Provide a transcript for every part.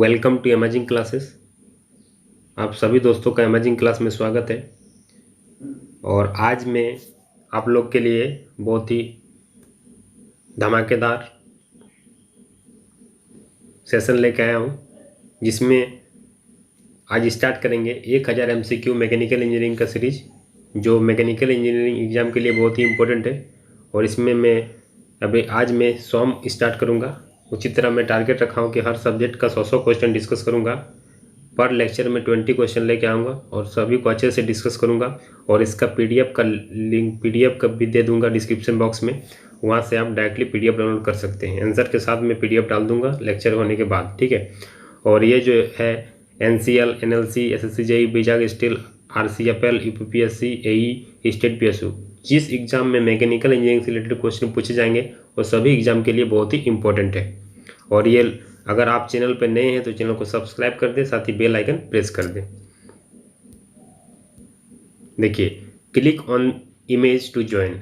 Welcome to amazing classes. आप सभी दोस्तों का अमेजिंग क्लास में स्वागत है। और आज मैं आप लोग के लिए बहुत ही धमाकेदार सेशन लेके आया हूँ, जिसमें आज स्टार्ट करेंगे 1000 MCQ मैकेनिकल इंजीनियरिंग का सीरीज, जो मैकेनिकल इंजीनियरिंग एग्ज़ाम के लिए बहुत ही इम्पोर्टेंट है। और इसमें मैं आज 100 स्टार्ट करूँगा। उसी तरह मैं टारगेट रखा हूँ कि हर सब्जेक्ट का 100 क्वेश्चन डिस्कस करूँगा। पर लेक्चर में 20 क्वेश्चन लेके आऊँगा और सभी को अच्छे से डिस्कस करूँगा। और इसका PDF का लिंक PDF भी दे दूँगा डिस्क्रिप्शन बॉक्स में, वहाँ से आप डायरेक्टली PDF डाउनलोड कर सकते हैं। आंसर के साथ मैं PDF डाल दूँगा लेक्चर होने के बाद, ठीक है। और ये जो है NCL, NLC, SSC, JEE, Vizag steel, RCFL, UPPSC, AE, state PSU, जिस एग्ज़ाम में मैकेनिकल इंजीनियरिंग से रिलेटेड क्वेश्चन पूछे जाएंगे वो सभी एग्ज़ाम के लिए बहुत ही इंपॉर्टेंट है। और ये अगर आप चैनल पर नए हैं तो चैनल को सब्सक्राइब कर दें, साथ ही बेल आइकन प्रेस कर दें। देखिए, click on image to join.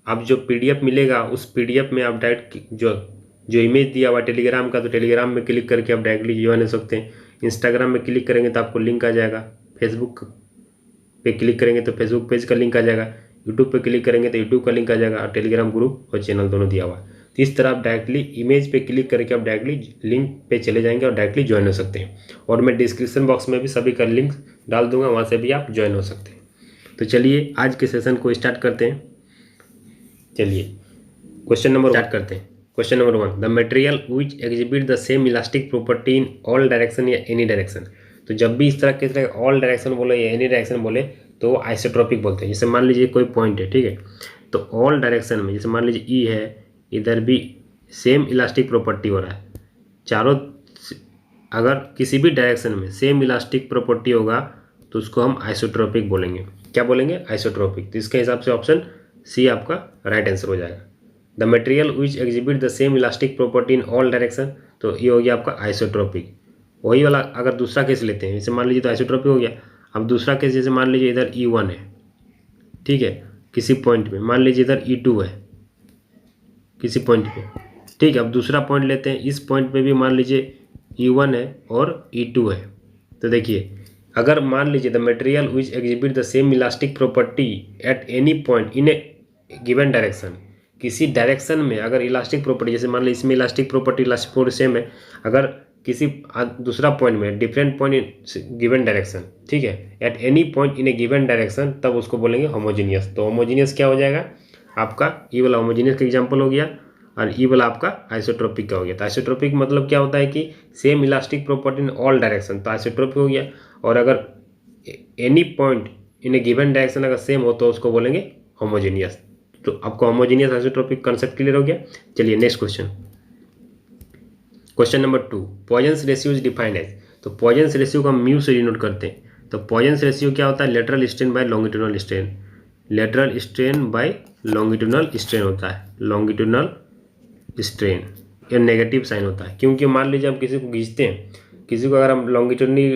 अब जो PDF मिलेगा उस PDF में आप डायरेक्ट जो इमेज दिया हुआ टेलीग्राम का, तो टेलीग्राम में क्लिक करके आप डायरेक्टली ज्वाइन हो सकते हैं। इंस्टाग्राम में क्लिक करेंगे तो आपको लिंक आ जाएगा, फेसबुक पे क्लिक करेंगे तो फेसबुक पेज का लिंक आ जाएगा, यूट्यूब पे क्लिक करेंगे तो यूट्यूब का लिंक आ जाएगा, और टेलीग्राम ग्रुप और चैनल दोनों दिया हुआ है। तो इस तरह आप डायरेक्टली इमेज पे क्लिक करके आप डायरेक्टली लिंक पे चले जाएंगे और डायरेक्टली ज्वाइन हो सकते हैं। और मैं डिस्क्रिप्शन बॉक्स में भी सभी का लिंक डाल दूंगा, वहाँ से भी आप ज्वाइन हो सकते हैं। तो चलिए आज के सेशन को स्टार्ट करते हैं। चलिए क्वेश्चन नंबर स्टार्ट करते हैं। Question number 1, the material which exhibit the same elastic property in all direction या एनी डायरेक्शन। तो जब भी इस तरह ऑल डायरेक्शन बोले या एनी डायरेक्शन बोले तो आइसोट्रोपिक बोलते हैं। जैसे मान लीजिए कोई पॉइंट है, ठीक है, तो ऑल डायरेक्शन में जैसे मान लीजिए ई है, इधर भी सेम इलास्टिक प्रॉपर्टी हो रहा है चारों, अगर किसी भी डायरेक्शन में सेम इलास्टिक प्रॉपर्टी होगा तो उसको हम आइसोट्रोपिक बोलेंगे। क्या बोलेंगे? आइसोट्रोपिक। तो इसके हिसाब से ऑप्शन सी आपका राइट आंसर हो जाएगा। The material which exhibit the same elastic property in all direction, तो ये हो गया आपका आइसोट्रोपिक। वही वाला अगर दूसरा केस लेते हैं, जैसे मान लीजिए तो आइसोट्रोपिक हो गया। अब दूसरा केस जैसे मान लीजिए इधर E1 है, ठीक है, किसी पॉइंट पे, मान लीजिए इधर E2 है किसी पॉइंट पे, ठीक है। अब दूसरा पॉइंट लेते हैं, इस पॉइंट पे भी मान लीजिए E1 है और E2 है। तो देखिए, अगर मान लीजिए the material which exhibit the same elastic property at any point in A given direction, किसी डायरेक्शन में अगर इलास्टिक प्रॉपर्टी, जैसे मान लीजिए इसमें इलास्टिक प्रॉपर्टी सेम है, अगर किसी दूसरा पॉइंट में different point in given direction, ठीक है, at any point in A given direction, तब उसको बोलेंगे होमोजीनियस। तो होमोजीनियस क्या हो जाएगा आपका? ई वाला होमोजीनियस का एग्जांपल हो गया, और ई वाला आपका आइसोट्रोपिक का हो गया। तो आइसोट्रोपिक मतलब क्या होता है कि same elastic property in all direction, तो आइसोट्रोपिक हो गया। और अगर any point in A given direction अगर सेम हो तो उसको बोलेंगे होमोजीनियस। तो आपको होमोजीनियस आइसोट्रोपिक कंसेप्ट क्लियर हो गया। चलिए next question, question number 2, Poisson's ratio is defined as. तो पॉइजन्स रेशियो को हम म्यू से डिनोट करते हैं। तो पॉइजन्स रेशियो क्या होता है? Lateral strain by longitudinal strain. Lateral strain by longitudinal strain होता है, लॉन्गिट्यूडनल स्ट्रेन, ये नेगेटिव साइन होता है। क्योंकि मान लीजिए हम किसी को खींचते हैं, किसी को अगर हम लॉन्गिट्यूडनल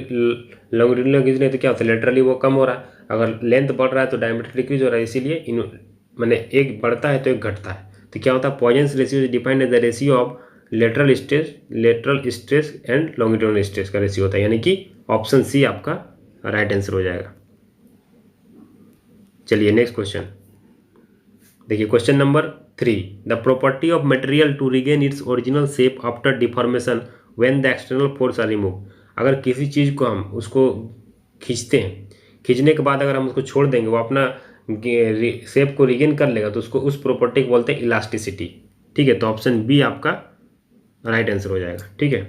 खींच रहे हैं तो क्या होता है? लेटरली वो कम हो रहा है, अगर लेंथ बढ़ रहा है तो डायमीटर डिक्रीज हो रहा है, इसीलिए मैंने एक बढ़ता है तो एक घटता है। तो क्या होता है? Poisson's ratio is defined as the ratio of lateral stress and longitudinal stress का रेशियो होता है, यानी कि ऑप्शन सी आपका राइट आंसर हो जाएगा। चलिए नेक्स्ट क्वेश्चन देखिए, question number 3, the property of material to regain its original shape after deformation when the external force are remove. अगर किसी चीज़ को हम उसको खींचते हैं, खींचने के बाद अगर हम उसको छोड़ देंगे, वो अपना शेप को रिगेन कर लेगा, तो उसको उस प्रॉपर्टी को बोलते हैं इलास्टिसिटी, ठीक है। तो ऑप्शन बी आपका राइट आंसर हो जाएगा, ठीक है।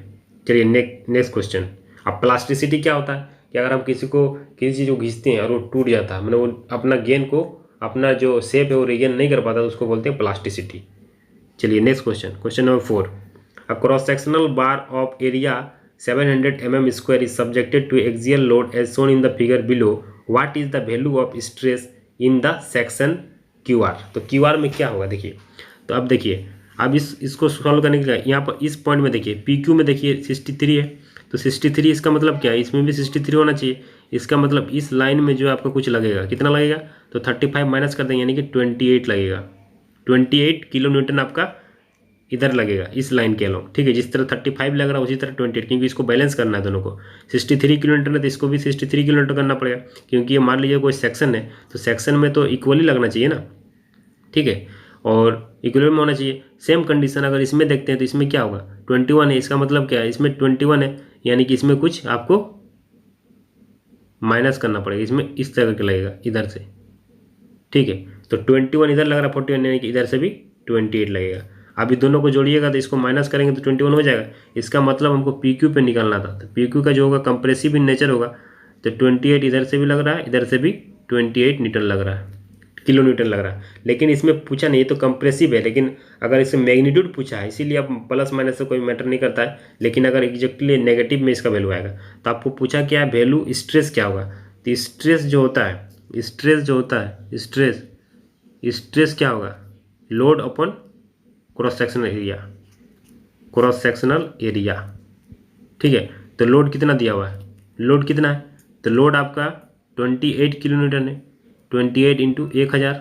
चलिए नेक्स्ट क्वेश्चन, अब प्लास्टिसिटी क्या होता है कि अगर हम किसी चीज़ को खींचते हैं और वो टूट जाता है, मतलब वो अपना गेन को, अपना जो शेप है वो रिगेन नहीं कर पाता, तो उसको बोलते हैं प्लास्टिसिटी। चलिए next question, question number 4, a cross sectional bar of area 700 mm² is subjected to axial load as shown in the figure below. What is the value of stress in the section QR? तो QR में क्या होगा देखिए। तो अब देखिए, अब इसको सॉल्व करने के लिए यहाँ पर इस पॉइंट में देखिए, PQ में देखिए 63 है, तो 63 इसका मतलब क्या है? इसमें भी 63 होना चाहिए। इसका मतलब इस लाइन में जो आपका कुछ लगेगा, कितना लगेगा? तो 35 माइनस कर देंगे, यानी कि 28 लगेगा। 28 किलो न्यूटन आपका इधर लगेगा इस लाइन के अलोंग, ठीक है। जिस तरह 35 लग रहा है उसी तरह 28, क्योंकि इसको बैलेंस करना है दोनों को। 63 किलोमीटर है तो इसको भी 63 किलोमीटर करना पड़ेगा, क्योंकि ये मान लीजिए कोई सेक्शन है तो सेक्शन में तो इक्वली लगना चाहिए ना, ठीक है, और इक्वल में होना चाहिए। सेम कंडीशन अगर इसमें देखते हैं तो इसमें क्या होगा, 21 है, इसका मतलब क्या है, इसमें 21 है, यानी कि इसमें कुछ आपको माइनस करना पड़ेगा, इसमें इस तरह के लगेगा इधर से, ठीक है। तो 21 इधर लग रहा है 41, यानी कि इधर से भी 28 लगेगा। अभी दोनों को जोड़िएगा तो इसको माइनस करेंगे तो 21 हो जाएगा। इसका मतलब हमको पी क्यू पे निकालना था, तो पी क्यू का जो होगा कंप्रेसिव इन नेचर होगा, तो 28 इधर से भी लग रहा है, इधर से भी 28 न्यूटन लग रहा है, किलो न्यूटन लग रहा है। लेकिन इसमें पूछा नहीं, ये तो कंप्रेसिव है, लेकिन अगर इससे मैग्नीट्यूड पूछा है, इसीलिए अब प्लस माइनस से कोई मैटर नहीं करता है। लेकिन अगर एग्जैक्टली नेगेटिव में इसका वैल्यू आएगा तो आपको पूछा क्या है, वैल्यू स्ट्रेस क्या होगा। तो स्ट्रेस जो होता है, स्ट्रेस जो होता है, स्ट्रेस क्या होगा, load upon cross sectional area, cross sectional area, ठीक है। तो लोड कितना दिया हुआ है, लोड कितना है, तो लोड आपका 28 किलो न्यूटन है, 28 इंटू 1000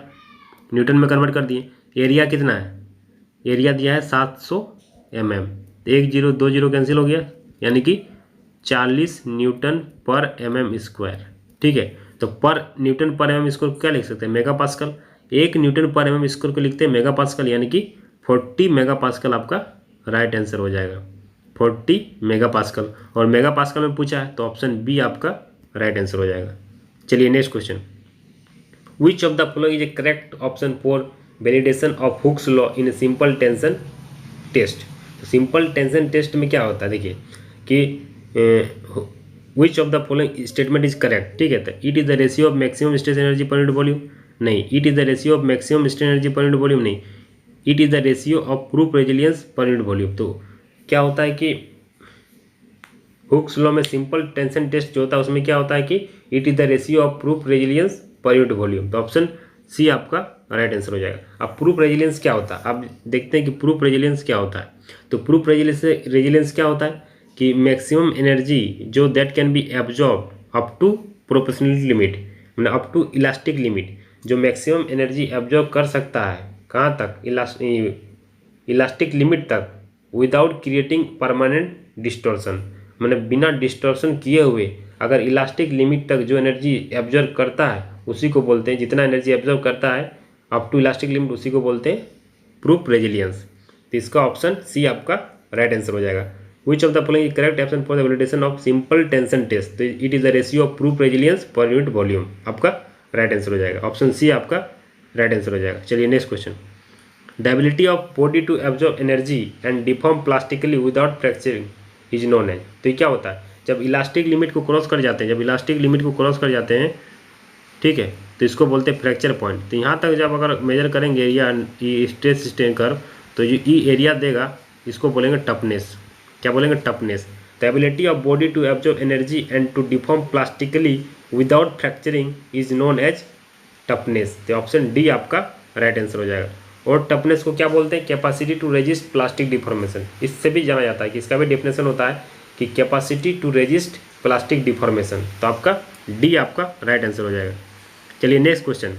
न्यूटन में कन्वर्ट कर दिए। एरिया कितना है, एरिया दिया है 700 mm, 10 कैंसिल हो गया, यानी कि 40 न्यूटन पर mm स्क्वायर, ठीक है। तो पर न्यूटन पर mm स्क्वायर क्या लिख सकते हैं, मेगा पास्कल। 1 न्यूटन पर mm स्क्वायर को लिखते हैं मेगा पास्कल, यानी कि 40 मेगा पास्कल आपका राइट आंसर हो जाएगा, 40 मेगा पास्कल। और मेगा पास्कल में पूछा है तो ऑप्शन बी आपका राइट आंसर हो जाएगा। चलिए next question, which of the following is a correct option for validation of Hooke's law in simple tension test. तो सिंपल टेंशन टेस्ट में क्या होता है, देखिए कि which of the following statement is correct, ठीक है। तो it is the ratio of maximum stress energy per unit volume, नहीं। It is the ratio of maximum strain energy per unit volume, नहीं। It is the ratio of proof resilience per unit volume. तो क्या होता है कि Hooke's law में simple tension test जो होता है उसमें क्या होता है कि it is the ratio of proof resilience per unit volume. तो ऑप्शन सी आपका राइट आंसर हो जाएगा। अब प्रूफ रेजिलियंस क्या होता है, अब देखते हैं कि प्रूफ रेजिलियंस क्या होता है। तो प्रूफ रेजिलियंस क्या होता है कि मैक्सिमम एनर्जी जो that can be absorb up to proportional limit, मतलब अप टू इलास्टिक लिमिट, जो मैक्सिमम एनर्जी एब्जॉर्ब कर सकता है कहाँ तक, इलास्टिक लिमिट तक, विदाउट क्रिएटिंग परमानेंट डिस्टॉर्शन, मतलब बिना डिस्टॉर्शन किए हुए अगर इलास्टिक लिमिट तक जो एनर्जी एब्जॉर्ब करता है उसी को बोलते हैं, जितना एनर्जी एब्जॉर्ब करता है अप टू इलास्टिक लिमिट उसी को बोलते हैं प्रूफ रेजिलियंस। तो इसका ऑप्शन सी आपका राइट आंसर हो जाएगा। Which of the following is correct option for the validation of simple tension test. तो it is the ratio of proof resilience per unit volume, आपका राइट आंसर हो जाएगा, option C आपका right answer हो जाएगा। चलिए next question, the ability of body to absorb energy and deform plastically without fracturing is known as. तो ये क्या होता है, जब इलास्टिक लिमिट को क्रॉस कर जाते हैं, जब इलास्टिक लिमिट को क्रॉस कर जाते हैं, ठीक है, तो इसको बोलते हैं फ्रैक्चर पॉइंट। तो यहाँ तक जब अगर मेजर करेंगे एरिया स्ट्रेस स्ट्रेन कर्व, तो जो ई एरिया देगा इसको बोलेंगे टफनेस। क्या बोलेंगे, toughness. The ability of body to absorb energy and to deform plastically without fracturing is known as toughness. तो ऑप्शन डी आपका राइट आंसर हो जाएगा। और टफनेस को क्या बोलते हैं, capacity to resist plastic deformation. इससे भी जाना जाता है कि इसका भी डेफिनेशन होता है कि capacity to resist plastic deformation. तो आपका डी आपका राइट आंसर हो जाएगा। चलिए next question,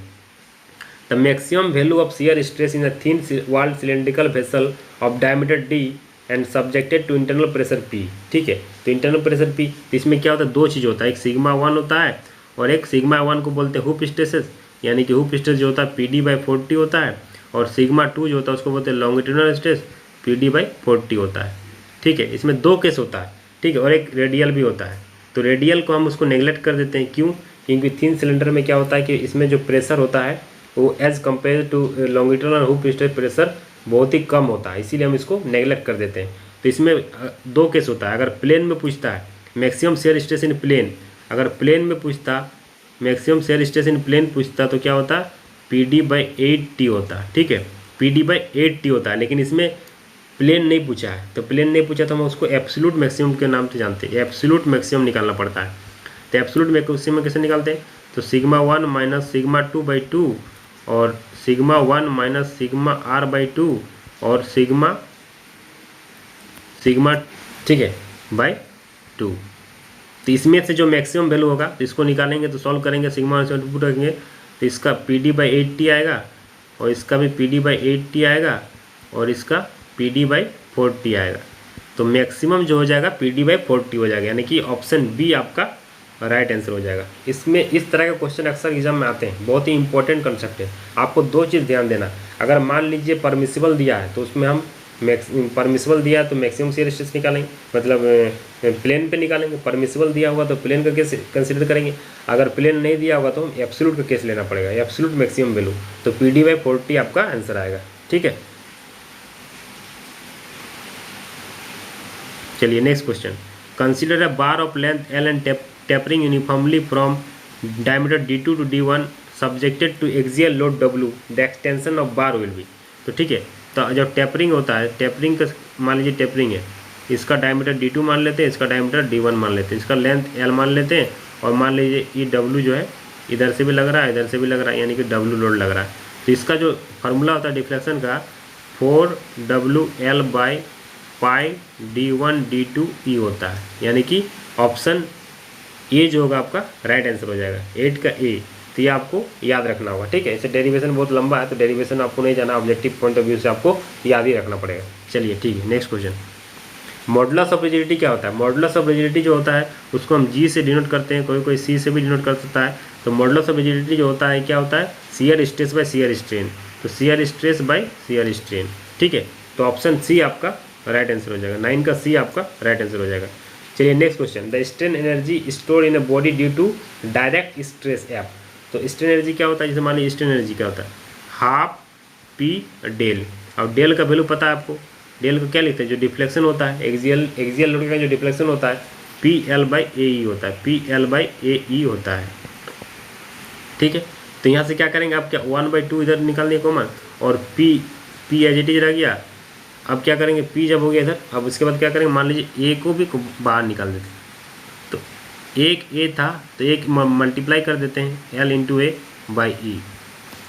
the maximum value of shear stress in a thin walled cylindrical vessel of diameter D and subjected to internal pressure P. ठीक है, तो internal pressure P, तो इसमें क्या होता है, दो चीज़ होता है, एक सिग्मा 1 होता है और एक सिग्मा 1 को बोलते हैं हुप स्ट्रेसेस, यानी कि हुप स्ट्रेस जो होता है PD/40 होता है, और सिग्मा 2 जो होता है उसको बोलते हैं लॉन्गिट्यूडनल स्ट्रेस, PD/40 होता है। ठीक है, इसमें दो केस होता है, ठीक है, और एक रेडियल भी होता है। तो रेडियल को हम उसको नेग्लेक्ट कर देते हैं, क्यों, क्योंकि थिन सिलेंडर में क्या होता है कि इसमें जो प्रेशर होता है वो as compare to longitudinal hoop stress pressure बहुत ही कम होता है, इसीलिए हम इसको नेग्लेक्ट कर देते हैं। तो इसमें दो केस होता है, अगर प्लेन में पूछता है maximum shear stress in plane, अगर प्लेन में पूछता maximum shear stress in plane पूछता तो क्या होता है, PD/8T होता है। ठीक है, PD/8T होता है, लेकिन इसमें प्लेन नहीं पूछा है, तो प्लेन नहीं पूछा तो हम उसको एब्सोल्यूट मैक्सिमम के नाम से जानते हैं, एब्सोल्यूट मैक्सिमम निकालना पड़ता है। तो एब्सोल्यूट मैक्सिमम कैसे निकालते हैं, तो सिग्मा 1 माइनस सिग्मा 2/2 और सिग्मा 1 माइनस सिग्मा R/2 और सिग्मा ठीक है /2। तो इसमें से जो मैक्सिमम वैल्यू होगा तो इसको निकालेंगे, तो सॉल्व करेंगे, सिग्मा 1 से पुट करेंगे तो इसका PD/8T आएगा और इसका भी PD/8T आएगा और इसका PD/40 आएगा। तो मैक्सिमम जो हो जाएगा PD/40 हो जाएगा, यानी कि ऑप्शन बी आपका राइट आंसर हो जाएगा। इसमें इस तरह के क्वेश्चन अक्सर एग्जाम में आते हैं, बहुत ही इंपॉर्टेंट कंसेप्ट है। आपको दो चीज़ ध्यान देना, अगर मान लीजिए परमिसिबल दिया है तो उसमें हम परमिसिबल दिया है तो मैक्सिमम शियर स्ट्रेस निकालेंगे, मतलब प्लेन पे निकालेंगे। परमिसिबल दिया होगा तो प्लेन का केस कंसिडर करेंगे, अगर प्लेन नहीं दिया होगा तो हम एब्सोल्यूट का केस लेना पड़ेगा, एब्सोल्यूट मैक्सिमम वैल्यू। तो PD/40 आपका आंसर आएगा। ठीक है, चलिए next question. Consider a bar of length L and tapering uniformly from diameter D2 to D1 subjected to axial load W, the extension of bar will be। तो ठीक है, तो जब टेपरिंग होता है, टेपरिंग का मान लीजिए टेपरिंग है, इसका डायमीटर D2 मान लेते हैं, इसका डायमीटर D1 मान लेते हैं, इसका लेंथ L मान लेते हैं, और मान लीजिए ये W जो है इधर से भी लग रहा है, इधर से भी लग रहा है, यानी कि W लोड लग रहा है। तो इसका जो फार्मूला होता है डिफ्लेक्शन का 4WL/πD1D2E होता है, यानी कि ऑप्शन ए जो होगा आपका राइट आंसर हो जाएगा, 8 का ए। तो ये आपको याद रखना होगा। ठीक है, इसे डेरिवेशन बहुत लंबा है तो डेरिवेशन आपको नहीं जाना, ऑब्जेक्टिव पॉइंट ऑफ व्यू से आपको याद ही रखना पड़ेगा। चलिए ठीक है, next question. Modulus of rigidity क्या होता है? मॉडुलस ऑफ रिजिडिटी जो होता है उसको हम जी से डिनोट करते हैं, कोई कोई सी से भी डिनोट कर सकता है। तो मॉडुलस ऑफ रिजिडिटी जो होता है क्या होता है? Shear stress by shear strain. तो shear stress by shear strain. ठीक है, तो ऑप्शन सी आपका राइट आंसर हो जाएगा, 9 का सी आपका राइट आंसर हो जाएगा। चलिए next question. The strain energy store in a body due to direct stress F. तो स्ट्रेन एनर्जी क्या होता है? जैसे मान लीजिए स्ट्रेन एनर्जी क्या होता है? Half P del. अब डेल का वैल्यू पता है आपको, डेल को क्या लिखते हैं? जो डिफ्लेक्शन होता है एक्सियल लोड का जो डिफ्लेक्शन होता है PL/AE होता है, PL/AE होता है। ठीक है, तो यहाँ से क्या करेंगे आप? क्या 1/2 इधर निकाल दिए कॉमन, और P एज इट इज रह गया। अब क्या करेंगे? P जब हो गया इधर, अब उसके बाद क्या करेंगे? मान लीजिए A को भी बाहर निकाल देते हैं, तो एक A था तो एक मल्टीप्लाई कर देते हैं L/A/E।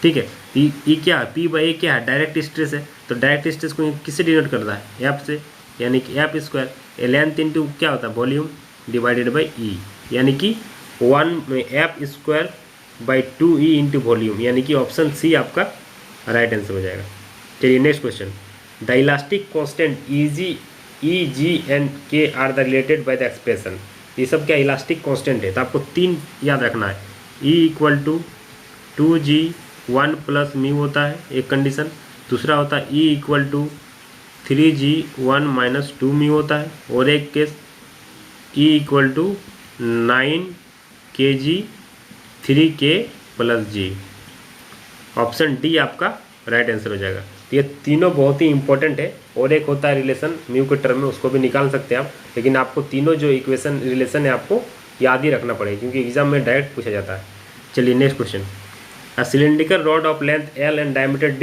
ठीक है, E क्या है? P/A क्या है? डायरेक्ट स्ट्रेस है। तो डायरेक्ट स्ट्रेस को किससे डिनोट करता है? F से, यानी कि F स्क्वायर। लेंथ इंटू क्या होता है? वॉल्यूम डिवाइडेड बाई E, यानी कि 1F²/2E इंटू वॉल्यूम, यानी कि ऑप्शन सी आपका राइट आंसर हो जाएगा। चलिए next question. The elastic constant E, G and K are the related by the expression. ये सब क्या इलास्टिक कांस्टेंट है? तो आपको 3 याद रखना है। E = 2G1 + μ होता है एक कंडीशन। दूसरा होता है E = 3G1 - 2μ होता है, और एक case E = 9Kg 3K + G। Option D आपका राइट आंसर हो जाएगा। तो ये तीनों बहुत ही इंपॉर्टेंट है, और एक होता है रिलेशन म्यू के टर्म में, उसको भी निकाल सकते हैं आप, लेकिन आपको तीनों जो इक्वेशन रिलेशन है आपको याद ही रखना पड़ेगा, क्योंकि एग्जाम में डायरेक्ट पूछा जाता है। चलिए next question. A cylindrical rod of length L and diameter D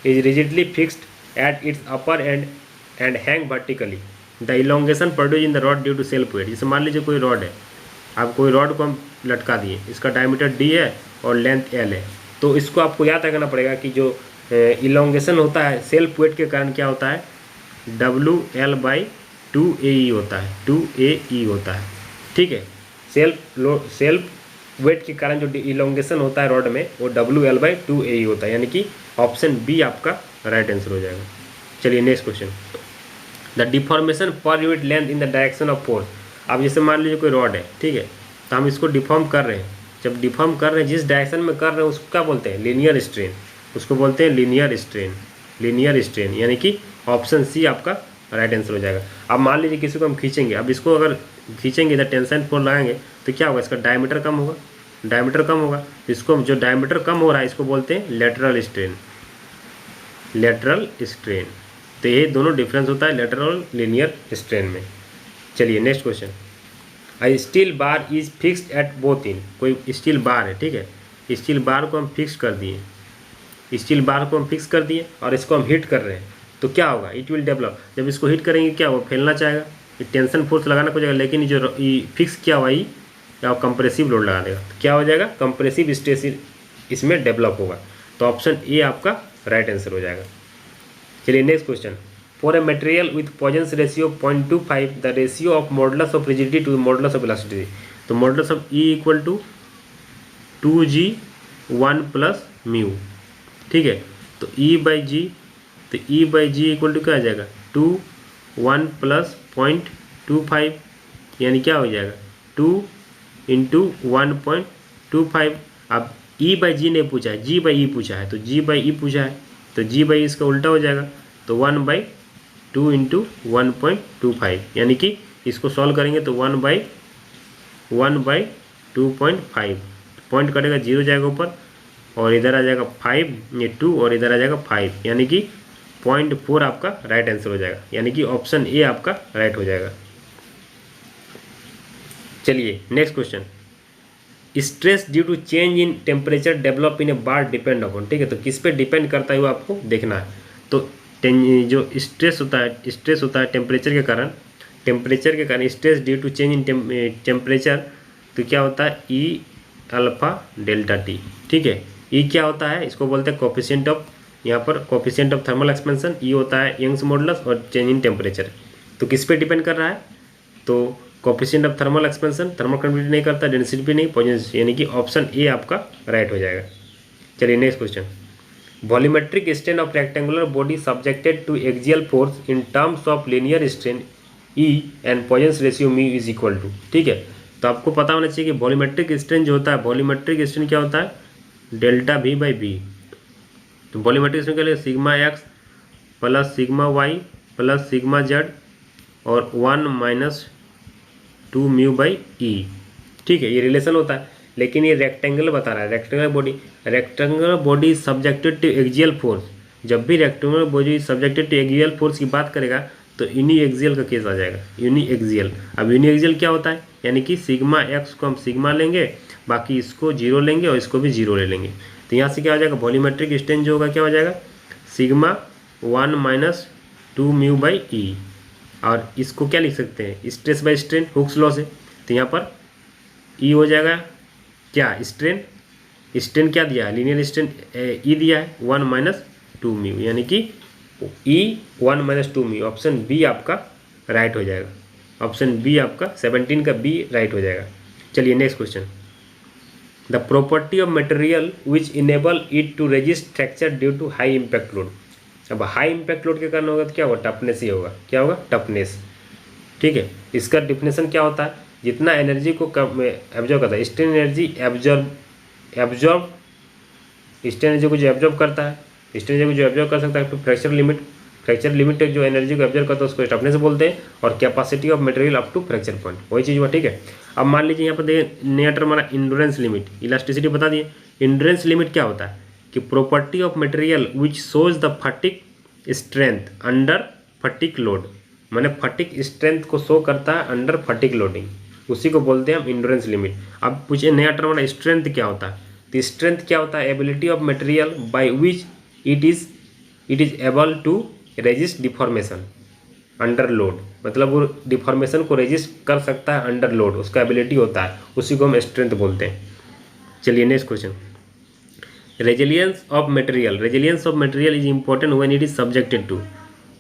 is rigidly fixed at its upper end hang vertically. The elongation produce in the rod due to self weight. जैसे मान लीजिए कोई rod है, आप कोई rod को हम लटका दिए, इसका डायमीटर D है और लेंथ L है, तो इसको आपको याद रखना पड़ेगा कि जो इलोंगेशन होता है सेल्फ वेट के कारण क्या होता है? WL/2AE होता है, 2AE होता है। ठीक है, सेल्फ वेट के कारण जो इलोंगेशन होता है रॉड में वो WL/2AE होता है, यानी कि ऑप्शन बी आपका राइट आंसर हो जाएगा। चलिए next question. The deformation per unit length in the direction of force. अब जैसे मान लीजिए कोई रॉड है, ठीक है, तो हम इसको डिफॉर्म कर रहे हैं। जब डिफॉर्म कर रहे हैं, जिस डायरेक्शन में कर रहे हैं उसको क्या बोलते हैं? Linear strain. उसको बोलते हैं लीनियर स्ट्रेन, यानी कि ऑप्शन सी आपका राइट आंसर हो जाएगा। अब मान लीजिए किसी को हम खींचेंगे, अब इसको अगर खींचेंगे इधर टेंशन फोर्स लगाएंगे तो क्या होगा? इसका डायमीटर कम होगा, इसको जो डायमीटर कम हो रहा है इसको बोलते हैं लेटरल स्ट्रेन। तो ये दोनों डिफरेंस होता है लेटरल और लीनियर स्ट्रेन में। चलिए next question. A steel bar is fixed at both in. कोई स्टील बार है, ठीक है, स्टील बार को हम फिक्स कर दिए, और इसको हम हीट कर रहे हैं, तो क्या होगा? It will develop. जब इसको हीट करेंगे क्या होगा? फैलना चाहेगा, टेंशन फोर्स लगाना हो जाएगा, लेकिन जो फिक्स क्या हुआ या कंप्रेसिव लोड लगा देगा, तो क्या हो जाएगा? कंप्रेसिव स्ट्रेस इसमें डेवलप होगा। तो ऑप्शन ए आपका राइट आंसर हो जाएगा। चलिए next question. For a material with Poisson's ratio 0.25 the ratio of modulus of rigidity to modulus of elasticity. तो मॉडुलस ऑफ E = 2G1 + μ। ठीक है, तो E/G तो E/G इक्वल टू क्या आ जाएगा 1 प्लस 0.25, यानी क्या हो जाएगा 2 इंटू 1.25। अब E/G नहीं पूछा है, G/E पूछा है, तो G/E पूछा है तो G/E इसका उल्टा हो जाएगा, तो 1/2 इंटू 1.25, यानी कि इसको सॉल्व करेंगे तो 1/2.5, पॉइंट कटेगा 0 जाएगा ऊपर, और इधर आ जाएगा 5, ये 2 और इधर आ जाएगा 5, यानी कि 0.4 आपका राइट आंसर हो जाएगा, यानी कि ऑप्शन ए आपका राइट हो जाएगा। चलिए next question, stress due to change in temperature develop in a bar depend upon, ठीक है, तो किस पे डिपेंड करता है वो आपको देखना है। तो जो स्ट्रेस होता है टेम्परेचर के कारण, stress due to change in temperature, तो क्या होता है E अल्फा डेल्टा टी, ठीक है। E क्या होता है, इसको बोलते हैं कोफिशिएंट ऑफ, यहाँ पर coefficient of thermal expansion, E होता है यंग्स मॉडुलस, और चेंज इन टेम्परेचर तो किस पे डिपेंड कर रहा है, तो coefficient of thermal expansion, thermal conductivity नहीं करता, डेंसिटी भी नहीं, पॉइजन, यानी कि ऑप्शन ए आपका राइट हो जाएगा। चलिए next question, volumetric strain of rectangular body subjected to axial force in terms of linear strain E and Poisson ratio mu is equal to, ठीक है। तो आपको पता होना चाहिए कि वॉल्यूमेट्रिक स्ट्रेन जो होता है, वॉल्यूमेट्रिक स्ट्रेन क्या होता है डेल्टा V/B, तो वॉल्यूमेट्रिक स्ट्रेन के लिए sigma X plus sigma Y plus sigma Z और 1 - 2 μ/E, ठीक है, ये रिलेशन होता है। लेकिन ये रेक्टेंगल बता रहा है, rectangular body subjected to axial force, जब भी rectangular body subjected to axial force की बात करेगा तो यूनी एक्सियल का केस आ जाएगा, यूनी एक्सियल। अब यूनी एक्सियल क्या होता है, यानी कि सिग्मा एक्स को हम सिग्मा लेंगे, बाकी इसको 0 लेंगे और इसको भी 0 ले लेंगे, तो यहाँ से क्या हो जाएगा वॉल्यूमेट्रिक स्ट्रेन जो होगा क्या हो जाएगा सिग्मा 1 - 2 μ/E, और इसको क्या लिख सकते हैं stress by strain Hooke's law से, तो यहाँ पर E हो जाएगा क्या स्ट्रेन क्या दिया है लीनियर स्ट्रेन E दिया है 1 - 2 μ, यानी कि E 1 - 2 μ, ऑप्शन बी आपका राइट हो जाएगा, ऑप्शन बी आपका 17 का बी राइट हो जाएगा। चलिए next question, the property of material which enable it to resist fracture due to high impact load. अब हाई इम्पैक्ट लोड के कारण होगा तो क्या होगा टफनेस ही होगा, क्या होगा टफनेस, ठीक है। इसका डिफिनेशन क्या होता है, जितना एनर्जी को एब्जॉर्ब करता है, strain energy absorb strain energy को जो एब्जॉर्ब करता है, स्ट्रेन एनर्जी को जो एब्जॉर्ब कर सकता है, तो फ्रैक्चर लिमिट जो एनर्जी को एब्जॉर्ब करता है उसको टफनेस बोलते हैं, और capacity of material up to fracture point, वही चीज़ हुआ, ठीक है। अब मान लीजिए यहाँ पर देखिए नया टर्म हमारा इंड्योरेंस लिमिट, इलास्टिसिटी बता दिए। इंड्योरेंस लिमिट क्या होता है कि property of material which shows the fatigue strength under fatigue load, मैंने फटिक स्ट्रेंथ को शो करता है अंडर फटिक लोडिंग, उसी को बोलते हैं हम इंड्योरेंस लिमिट। अब पूछे नया टर्म वाला स्ट्रेंथ क्या होता है, तो स्ट्रेंथ क्या होता है ability of material by which it is able to resist deformation under load, मतलब वो डिफॉर्मेशन को रेजिस्ट कर सकता है अंडर लोड, उसका एबिलिटी होता है, उसी को हम स्ट्रेंथ बोलते हैं। चलिए next question, resilience of material is important when it is subjected to,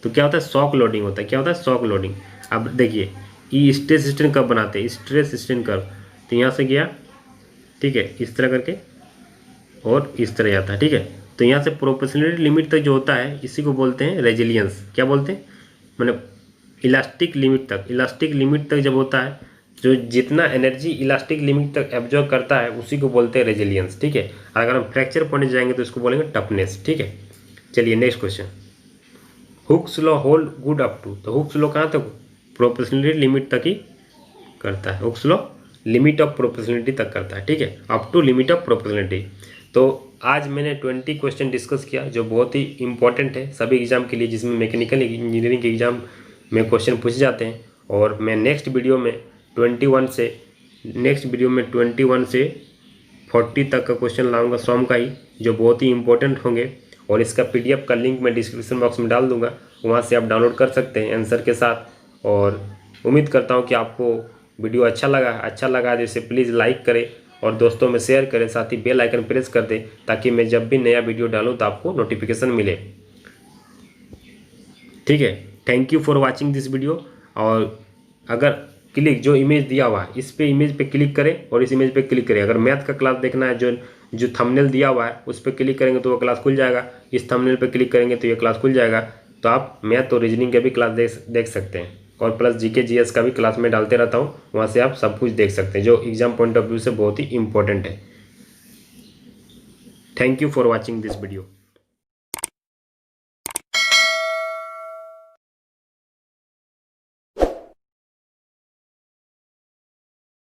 तो क्या होता है शॉक लोडिंग होता है, क्या होता है शॉक लोडिंग। अब देखिए ई स्ट्रेस स्ट्रेन कर्व बनाते हैं, स्ट्रेस स्ट्रेन कर्व, तो यहाँ से गया, ठीक है, इस तरह करके और इस तरह जाता है, ठीक है। तो यहाँ से प्रोपोर्शनलिटी लिमिट तक जो होता है इसी को बोलते हैं रेजिलियंस, क्या बोलते हैं, मतलब इलास्टिक लिमिट तक जब होता है, जो जितना एनर्जी इलास्टिक लिमिट तक एब्जॉर्ब करता है उसी को बोलते हैं रेजिलियंस, ठीक है। अगर हम फ्रैक्चर पॉइंट जाएंगे तो इसको बोलेंगे टफनेस, ठीक है। चलिए next question, Hooke's law hold good up to, तो हुक्स लॉ कहाँ तक प्रोपोर्शनलिटी लिमिट तक ही करता है, Hooke's law limit of proportionality तक करता है, ठीक है, up to limit of proportionality. तो आज मैंने 20 क्वेश्चन डिस्कस किया जो बहुत ही इंपॉर्टेंट है सभी एग्जाम के लिए, जिसमें मैकेनिकल इंजीनियरिंग के एग्जाम में क्वेश्चन पूछे जाते हैं। और मैं नेक्स्ट वीडियो में 21 से 40 तक का क्वेश्चन लाऊंगा स्वयं का ही, जो बहुत ही इंपॉर्टेंट होंगे, और इसका PDF का लिंक मैं डिस्क्रिप्शन बॉक्स में डाल दूंगा, वहाँ से आप डाउनलोड कर सकते हैं आंसर के साथ। और उम्मीद करता हूँ कि आपको वीडियो अच्छा लगा तो इसे प्लीज़ लाइक करें और दोस्तों में शेयर करें, साथ ही बेल आइकन प्रेस कर दें ताकि मैं जब भी नया वीडियो डालूँ तो आपको नोटिफिकेशन मिले, ठीक है। Thank you for watching this video. और अगर जो इमेज दिया हुआ है इस पे इमेज पे क्लिक करें और इस इमेज पे क्लिक करें। अगर मैथ का क्लास देखना है, जो जो थंबनेल दिया हुआ है उस पर क्लिक करेंगे तो वो क्लास खुल जाएगा, इस थंबनेल पर क्लिक करेंगे तो ये क्लास खुल जाएगा। तो आप मैथ और रीजनिंग के भी क्लास देख सकते हैं, और प्लस जीके जीएस का भी क्लास में डालते रहता हूँ, वहाँ से आप सब कुछ देख सकते हैं जो एग्जाम पॉइंट ऑफ व्यू से बहुत ही इंपॉर्टेंट है। Thank you for watching this video.